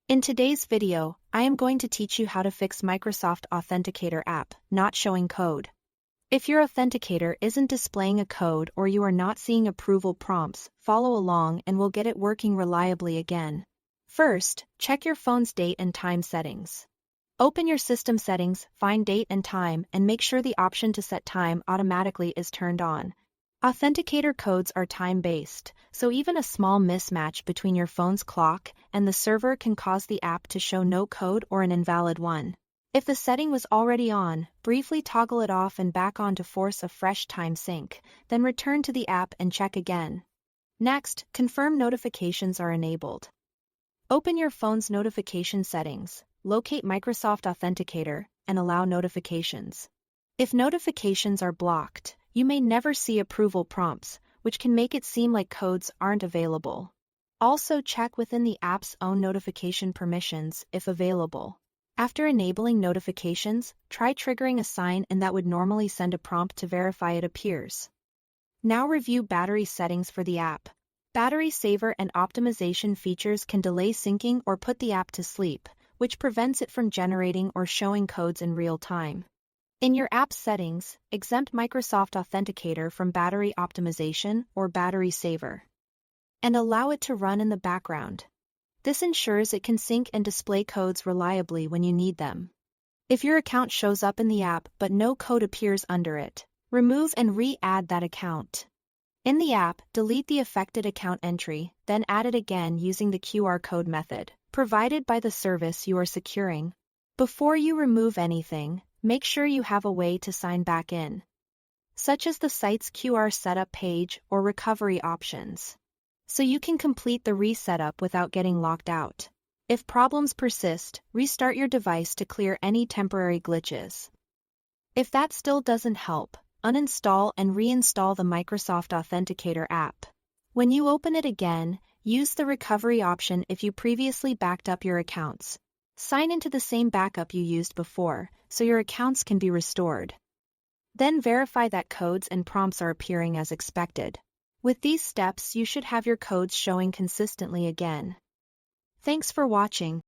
In today's video, I am going to teach you how to fix Microsoft Authenticator app not showing code. If your Authenticator isn't displaying a code or you are not seeing approval prompts, follow along and we'll get it working reliably again. First, check your phone's date and time settings. Open your system settings, find date and time, and make sure the option to set time automatically is turned on. Authenticator codes are time-based, so even a small mismatch between your phone's clock and the server can cause the app to show no code or an invalid one. If the setting was already on, briefly toggle it off and back on to force a fresh time sync, then return to the app and check again. Next, confirm notifications are enabled. Open your phone's notification settings, locate Microsoft Authenticator, and allow notifications. If notifications are blocked, you may never see approval prompts, which can make it seem like codes aren't available. Also check within the app's own notification permissions if available. After enabling notifications, try triggering a sign and that would normally send a prompt to verify it appears. Now review battery settings for the app. Battery saver and optimization features can delay syncing or put the app to sleep, which prevents it from generating or showing codes in real time. In your app's settings, exempt Microsoft Authenticator from battery optimization or battery saver, and allow it to run in the background. This ensures it can sync and display codes reliably when you need them. If your account shows up in the app but no code appears under it, remove and re-add that account. In the app, delete the affected account entry, then add it again using the QR code method, provided by the service you are securing. Before you remove anything, make sure you have a way to sign back in, such as the site's QR setup page or recovery options, so you can complete the resetup without getting locked out. If problems persist, restart your device to clear any temporary glitches. If that still doesn't help, uninstall and reinstall the Microsoft Authenticator app. When you open it again, use the recovery option if you previously backed up your accounts. Sign into the same backup you used before, so your accounts can be restored. Then verify that codes and prompts are appearing as expected. With these steps, you should have your codes showing consistently again. Thanks for watching.